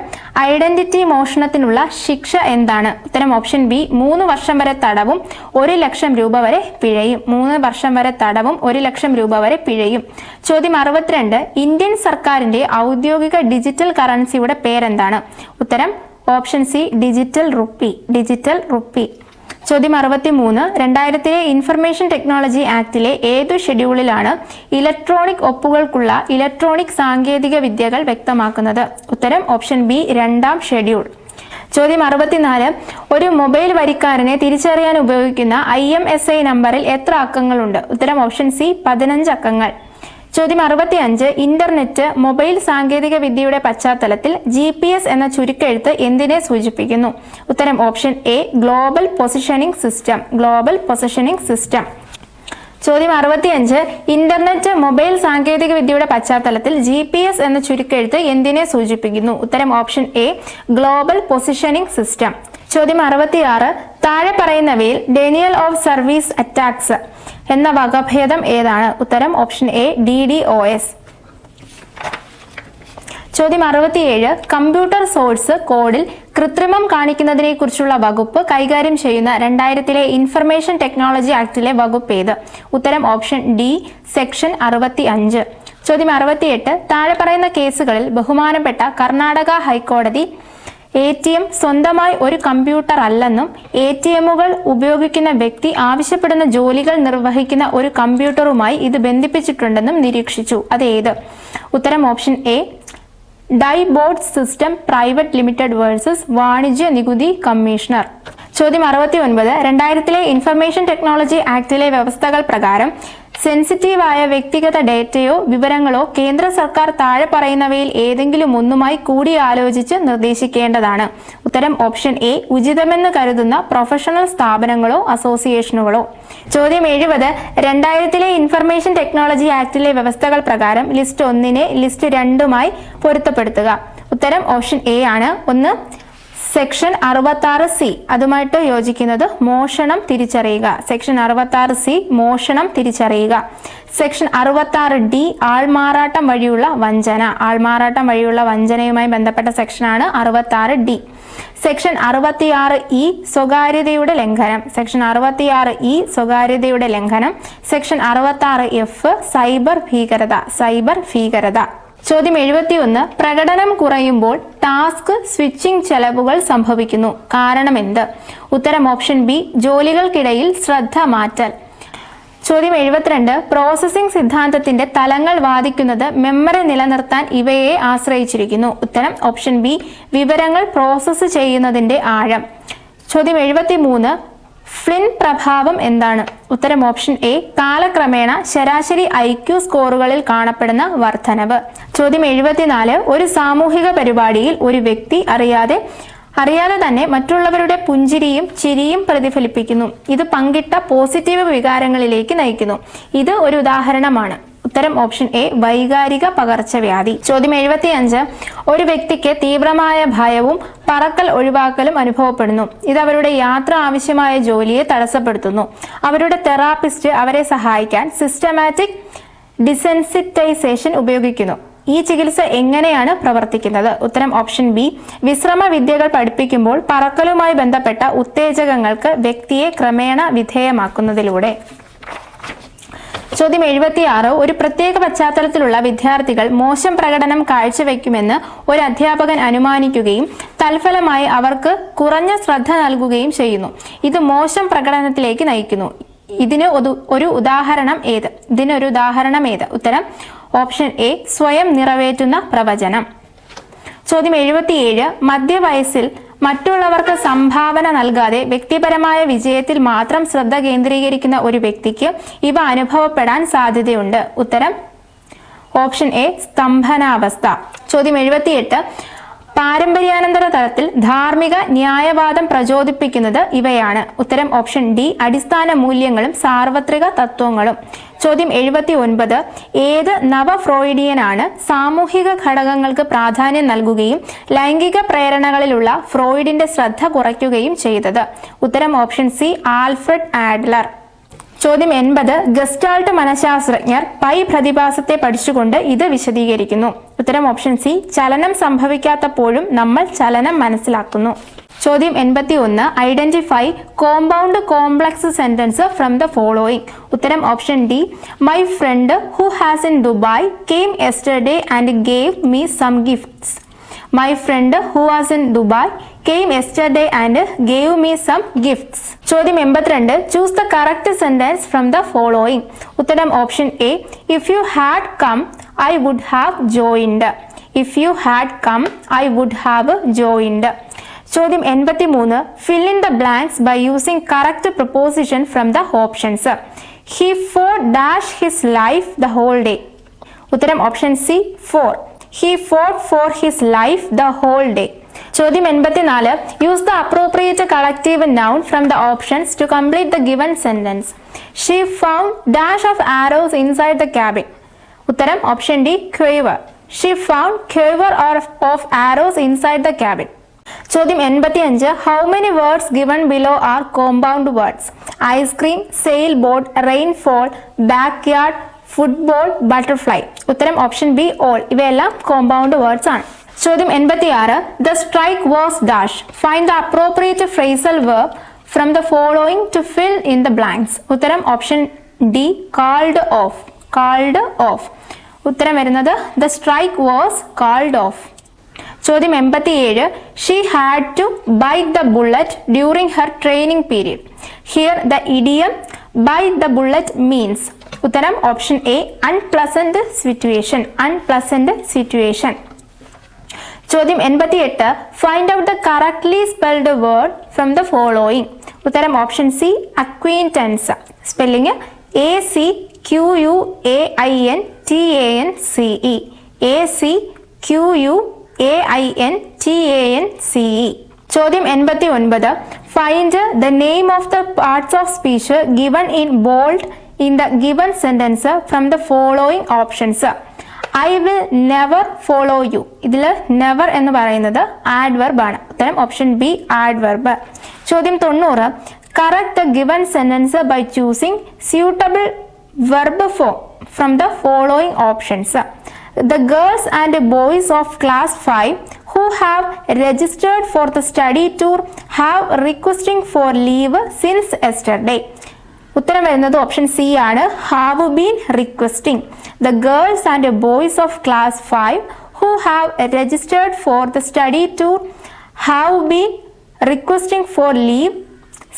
ഐഡന്റിറ്റി മോഷണത്തിനുള്ള ശിക്ഷ എന്താണ്? ഉത്തരം ഓപ്ഷൻ ബി 3 വർഷം വരെ തടവും 1 ലക്ഷം രൂപ വരെ പിഴയും. 3 വർഷം വരെ തടവും 1 ലക്ഷം രൂപ വരെ പിഴയും. ചോദ്യം 62 ഇന്ത്യൻ സർക്കാരിന്റെ ഔദ്യോഗിക ഡിജിറ്റൽ കറൻസിയുടെ പേരെന്താണ്? ഉത്തരം ഓപ്ഷൻ സി ഡിജിറ്റൽ റുപ്പി. ചോദ്യം 63 2000 ഇൻഫർമേഷൻ ടെക്നോളജി ആക്ടിലെ ഏതു ഷെഡ്യൂളിലാണ് ഇലക്ട്രോണിക് ഒപ്പുകൾക്കുള്ള ഇലക്ട്രോണിക് സാങ്കേതിക വിദ്യകൾ വ്യക്തമാക്കുന്നത്? ഉത്തരം ഓപ്ഷൻ ബി 2-ാം ഷെഡ്യൂൾ. ചോദ്യം 64 ഒരു മൊബൈൽ വരിക്കാരനെ തിരിച്ചറിയാൻ ഉപയോഗിക്കുന്ന IMSI നമ്പറിൽ എത്ര അക്കങ്ങളുണ്ട്? ഉത്തരം ഓപ്ഷൻ സി 15 അക്കങ്ങൾ. ചോദ്യം 65 ഇന്റർനെറ്റ് മൊബൈൽ സാങ്കേതിക വിദ്യയുടെ പശ്ചാത്തലത്തിൽ GPS എന്ന ചുരുക്കെഴുത്ത് എന്തിനെ സൂചിപ്പിക്കുന്നു? ഉത്തരം option A global positioning system. ചോദ്യം 65 ഇന്റർനെറ്റ് മൊബൈൽ സാങ്കേതിക വിദ്യയുടെ പശ്ചാത്തലത്തിൽ GPS എന്ന ചുരുക്കെഴുത്ത് എന്തിനെ സൂചിപ്പിക്കുന്നു? ഉത്തരം option A global positioning system. ചോദ്യം 66 താഴെ പറയുന്നവയിൽ ഡെനിയൽ ഓഫ് സർവീസ് അറ്റാക്സ് എന്ന വകഭേദം ഏതാണ്? ഉത്തരം ഓപ്ഷൻ എ DDoS. ചോദ്യം 67 കമ്പ്യൂട്ടർ സോഴ്സ് കോഡിൽ കൃത്രിമം കാണിക്കുന്നതിനെ കുറിച്ചുള്ള വകുപ്പ് കൈകാര്യം ചെയ്യുന്ന 2000 ഇൻഫർമേഷൻ ടെക്നോളജി ആക്ടിലെ വകുപ്പ് ഏത്? ഉത്തരം ഓപ്ഷൻ ഡി സെക്ഷൻ 65. ചോദ്യം 68 താഴെ പറയുന്ന കേസുകളിൽ ബഹുമാനപ്പെട്ട കർണാടക ഹൈക്കോടതി ATM സ്വന്തമായി ഒരു കമ്പ്യൂട്ടർ അല്ലെന്നും ATMകൾ ഉപയോഗിക്കുന്ന വ്യക്തി ആവശ്യപ്പെടുന്ന ജോലികൾ നിർവഹിക്കുന്ന ഒരു കമ്പ്യൂട്ടറുമായി ഇത് ബന്ധിപ്പിച്ചിട്ടുണ്ടെന്നും നിരീക്ഷിച്ചു. അത് ഏത്? ഉത്തരം ഓപ്ഷൻ എ ഡൈബോർഡ് സിസ്റ്റം പ്രൈവറ്റ് ലിമിറ്റഡ് വേഴ്സസ് വാണിജ്യ നികുതി കമ്മീഷണർ. ചോദ്യം 69 2000 ഇൻഫർമേഷൻ ടെക്നോളജി ആക്ടിലെ വ്യവസ്ഥകൾ പ്രകാരം സെൻസിറ്റീവായ വ്യക്തിഗത ഡേറ്റയോ വിവരങ്ങളോ കേന്ദ്ര സർക്കാർ താഴെ പറയുന്നവയിൽ ഏതെങ്കിലും ഒന്നുമായി കൂടിയാലോചിച്ച് നിർദ്ദേശിക്കേണ്ടതാണ്. ഉത്തരം ഓപ്ഷൻ എ ഉചിതമെന്ന് കരുതുന്ന പ്രൊഫഷണൽ സ്ഥാപനങ്ങളോ അസോസിയേഷനുകളോ. ചോദ്യം 70 2000 ഇൻഫർമേഷൻ ടെക്നോളജി ആക്ടിലെ വ്യവസ്ഥകൾ പ്രകാരം ലിസ്റ്റ് 1-നെ ലിസ്റ്റ് 2-മായി പൊരുത്തപ്പെടുത്തുക. ഉത്തരം ഓപ്ഷൻ എ ആണ്. 1 സെക്ഷൻ 66C അതുമായിട്ട് യോജിക്കുന്നത് മോഷണം തിരിച്ചറിയുക. സെക്ഷൻ 66C മോഷണം തിരിച്ചറിയുക. സെക്ഷൻ 66D ആൾമാറാട്ടം വഴിയുള്ള വഞ്ചനയുമായി ബന്ധപ്പെട്ട സെക്ഷനാണ് 66D. സെക്ഷൻ 66E സ്വകാര്യതയുടെ ലംഘനം. സെക്ഷൻ 66E സ്വകാര്യതയുടെ ലംഘനം. സെക്ഷൻ 66F സൈബർ ഭീകരത. ചോദ്യം 71 പ്രകടനം കുറയുമ്പോൾ ടാസ്ക് സ്വിച്ചിംഗ് ചെലവുകൾ സംഭവിക്കുന്നു. കാരണം എന്ത്? ഉത്തരം ഓപ്ഷൻ ബി ജോലികൾക്കിടയിൽ ശ്രദ്ധ മാറ്റൽ. ചോദ്യം 72 പ്രോസസ്സിംഗ് സിദ്ധാന്തത്തിന്റെ തലങ്ങൾ വാദിക്കുന്നത് മെമ്മറി നിലനിർത്താൻ ഇവയെ ആശ്രയിച്ചിരിക്കുന്നു. ഉത്തരം ഓപ്ഷൻ ബി വിവരങ്ങൾ പ്രോസസ്സ് ചെയ്യുന്നതിന്റെ ആഴം. ചോദ്യം 73 ഫ്ലിൻ പ്രഭാവം എന്താണ്? ഉത്തരം ഓപ്ഷൻ എ കാലക്രമേണ ശരാശരി IQ സ്കോറുകളിൽ കാണപ്പെടുന്ന വർധനവ്. ചോദ്യം 74 ഒരു സാമൂഹിക പരിപാടിയിൽ ഒരു വ്യക്തി അറിയാതെ തന്നെ മറ്റുള്ളവരുടെ പുഞ്ചിരിയും ചിരിയും പ്രതിഫലിപ്പിക്കുന്നു. ഇത് പങ്കിട്ട പോസിറ്റീവ് വികാരങ്ങളിലേക്ക് നയിക്കുന്നു. ഇത് ഒരു ഉദാഹരണമാണ്. ഉത്തരം ഓപ്ഷൻ എ വൈകാരിക പകർച്ചവ്യാധി. ചോദ്യം 75 ഒരു വ്യക്തിക്ക് തീവ്രമായ ഭയവും പറക്കൽ ഒഴിവാക്കലും അനുഭവപ്പെടുന്നു. ഇത് അവരുടെ യാത്ര ആവശ്യമായ ജോലിയെ തടസ്സപ്പെടുത്തുന്നു. അവരുടെ തെറാപ്പിസ്റ്റ് അവരെ സഹായിക്കാൻ സിസ്റ്റമാറ്റിക് ഡിസെൻസിറ്റൈസേഷൻ ഉപയോഗിക്കുന്നു. ഈ ചികിത്സ എങ്ങനെയാണ് പ്രവർത്തിക്കുന്നത്? ഉത്തരം ഓപ്ഷൻ ബി വിശ്രമ വിദ്യകൾ പഠിപ്പിക്കുമ്പോൾ പറക്കലുമായി ബന്ധപ്പെട്ട ഉത്തേജകങ്ങൾക്ക് വ്യക്തിയെ ക്രമേണ വിധേയമാക്കുന്നതിലൂടെ. ചോദ്യം 76 ഒരു പ്രത്യേക പശ്ചാത്തലത്തിലുള്ള വിദ്യാർത്ഥികൾ മോശം പ്രകടനം കാഴ്ചവെക്കുമെന്ന് ഒരു അധ്യാപകൻ അനുമാനിക്കുകയും തൽഫലമായി അവർക്ക് കുറഞ്ഞ ശ്രദ്ധ നൽകുകയും ചെയ്യുന്നു. ഇത് മോശം പ്രകടനത്തിലേക്ക് നയിക്കുന്നു. ഇതിന് ഒരു ഉദാഹരണം ഏത്? ഉത്തരം ഓപ്ഷൻ എ സ്വയം നിറവേറ്റുന്ന പ്രവചനം. ചോദ്യം 77 മധ്യവയസ്സിൽ മറ്റുള്ളവർക്ക് സംഭാവന നൽകാതെ വ്യക്തിപരമായ വിജയത്തിൽ മാത്രം ശ്രദ്ധ കേന്ദ്രീകരിക്കുന്ന ഒരു വ്യക്തിക്ക് ഇവ അനുഭവപ്പെടാൻ സാധ്യതയുണ്ട്. ഉത്തരം ഓപ്ഷൻ എ സ്തംഭനാവസ്ഥ. ചോദ്യം 78 പാരമ്പര്യാനന്തര തലത്തിൽ ധാർമ്മിക ന്യായവാദം പ്രചോദിപ്പിക്കുന്നത് ഇവയാണ്. ഉത്തരം ഓപ്ഷൻ ഡി അടിസ്ഥാന മൂല്യങ്ങളും സാർവത്രിക തത്വങ്ങളും. ചോദ്യം 79 ഏത് നവ ഫ്രോയിഡിയനാണ് സാമൂഹിക ഘടകങ്ങൾക്ക് പ്രാധാന്യം നൽകുകയും ലൈംഗിക പ്രേരണകളിലുള്ള ഫ്രോയിഡിന്റെ ശ്രദ്ധ കുറയ്ക്കുകയും ചെയ്തത്? ഉത്തരം ഓപ്ഷൻ സി ആൽഫ്രഡ് ആഡ്ലർ. ചോദ്യം 80 ഗസ്റ്റാൾട്ട് മനഃശാസ്ത്രജ്ഞർ പൈ പ്രതിഭാസത്തെ പഠിച്ചുകൊണ്ട് ഇത് വിശദീകരിക്കുന്നു. ഉത്തരം ഓപ്ഷൻ സി ചലനം സംഭവിക്കാത്തപ്പോഴും നമ്മൾ ചലനം മനസ്സിലാക്കുന്നു. ചോദ്യം 81 identify compound complex sentence from the following. ഉത്തരം option D my friend who has in Dubai came yesterday and gave me some gifts. My friend who was in Dubai came yesterday and gave me some gifts. ചോദ്യം 82 choose the correct sentence from the following. ഉത്തരം option A if you had come I would have joined. If you had come I would have joined. ചോദ്യം 83 fill in the blanks by using correct preposition from the options. He fought dash his life the whole day. ഉത്തരം option C 4. He fought for his life the whole day. ചോദ്യം 84 use the appropriate collective noun from the options to complete the given sentence. She found dash of arrows inside the cabin. ഉത്തരം option D quiver. She found quiver of arrows inside the cabin. ചോദ്യം 85 how many words given below are compound words? Ice cream, sailboat, rainfall, backyard, football, butterfly. ഉത്തരം ഓപ്ഷൻ ബി ഓൾ. ഇവയെല്ലാം കോമ്പൗണ്ട് വേർഡ്സ് ആണ്. ചോദ്യം 86 the strike was dash. Find the appropriate phrasal verb from the following to fill in the blanks. ഉത്തരം option D called off. Called off. ഉത്തരം വരുന്നത് the strike was called off. ചോദ്യം 87 she had to bite the bullet during her training period. Here the idiom bite the bullet means. ഉത്തരം option A unpleasant situation. Unpleasant situation. ചോദ്യം 88 find out the correctly spelled word from the following. ഉത്തരം option C acquaintance. Spelling ACQUAINTANCE. ACQUAINTANCE. ചോദ്യം 89 find the name of the parts of speech given in bold in the given sentence from the following options. I will never follow you. ഇതിൽ never എന്ന് പറയുന്നത് adverb ആണ്. ഉത്തരം ഓപ്ഷൻ ബി adverb. ചോദ്യം 90 correct the given sentence by choosing suitable verb form from the following options. The girls and boys of class 5 who have registered for the study tour have requesting for leave since yesterday. ഉത്തരം വരുന്നത് ഓപ്ഷൻ സി ആണ് have been requesting. The girls and boys of class 5 who have registered for the study tour have been requesting for leave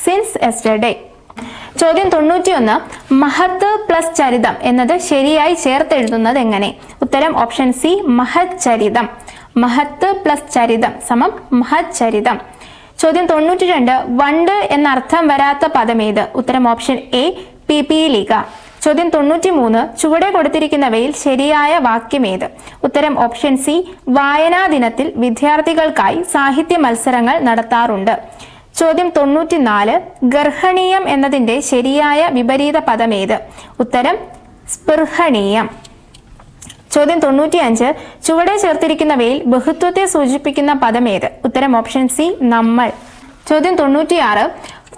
since yesterday. ചോദ്യം 91 മഹത്ത് പ്ലസ് ചരിതം എന്നത് ശരിയായി ചേർത്തെഴുതുന്നത് എങ്ങനെ? ഉത്തരം ഓപ്ഷൻ സി മഹച്ചരിതം. മഹത്ത് പ്ലസ് ചരിതം സമം മഹച്ചരിതം. ചോദ്യം 92 വണ്ട് എന്നർത്ഥം വരാത്ത പദമേത്? ഉത്തരം ഓപ്ഷൻ എ പിപീലിക. ചോദ്യം 93 ചുവടെ കൊടുത്തിരിക്കുന്നവയിൽ ശരിയായ വാക്യമേത്? ഉത്തരം ഓപ്ഷൻ സി വായനാ ദിനത്തിൽ വിദ്യാർത്ഥികൾക്കായി സാഹിത്യ മത്സരങ്ങൾ നടത്താറുണ്ട്. ചോദ്യം 94 ഗർഹണീയം എന്നതിന്റെ ശരിയായ വിപരീത പദമേത്? ഉത്തരം സ്പൃഹണീയം. ചോദ്യം 95 ചുവടെ ചേർത്തിരിക്കുന്നവയിൽ ബഹുത്വത്തെ സൂചിപ്പിക്കുന്ന പദമേത്? ഉത്തരം ഓപ്ഷൻ സി നമ്മൾ. ചോദ്യം 96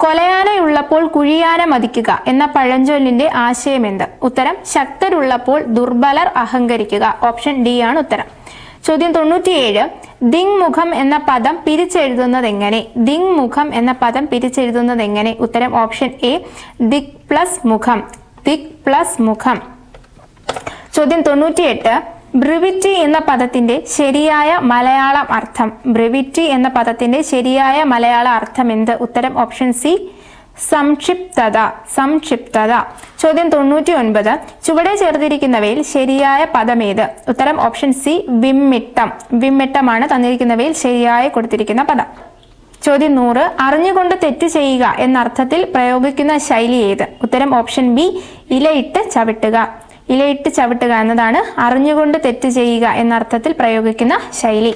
കൊലയാനയുള്ളപ്പോൾ കുഴിയാന മതിക്കുക എന്ന പഴഞ്ചൊല്ലിന്റെ ആശയം എന്ത്? ഉത്തരം ശക്തരുള്ളപ്പോൾ ദുർബലർ അഹങ്കരിക്കുക. ഓപ്ഷൻ ഡി ആണ് ഉത്തരം. ചോദ്യം 97 ദിങ്മുഖം എന്ന പദം പിരിച്ചെഴുതുന്നത് എങ്ങനെ? ദിങ്മുഖം എന്ന പദം പിരിച്ചെഴുതുന്നത് എങ്ങനെ? ഉത്തരം ഓപ്ഷൻ എ ദിക് പ്ലസ് മുഖം. ദിക് പ്ലസ് മുഖം. ചോദ്യം 98 ബ്രിവിറ്റി എന്ന പദത്തിന്റെ ശരിയായ മലയാളം അർത്ഥം. ബ്രിവിറ്റി എന്ന പദത്തിന്റെ ശരിയായ മലയാള അർത്ഥം എന്ത്? ഉത്തരം ഓപ്ഷൻ സി സംക്ഷിപ്തത. സംക്ഷിപ്തത. ചോദ്യം 99 ചുവടെ ചേർത്തിരിക്കുന്നവയിൽ ശരിയായ പദമേത്? ഉത്തരം ഓപ്ഷൻ സി വിമ്മിട്ടം. വിമ്മിട്ടമാണ് തന്നിരിക്കുന്നവയിൽ ശരിയായി കൊടുത്തിരിക്കുന്ന പദം. ചോദ്യം 100 അറിഞ്ഞുകൊണ്ട് തെറ്റ് ചെയ്യുക എന്നർത്ഥത്തിൽ പ്രയോഗിക്കുന്ന ശൈലി ഏത്? ഉത്തരം ഓപ്ഷൻ ബി ഇലയിട്ട് ചവിട്ടുക. ഇലയിട്ട് ചവിട്ടുക എന്നതാണ് അറിഞ്ഞുകൊണ്ട് തെറ്റ് ചെയ്യുക എന്നർത്ഥത്തിൽ പ്രയോഗിക്കുന്ന ശൈലി.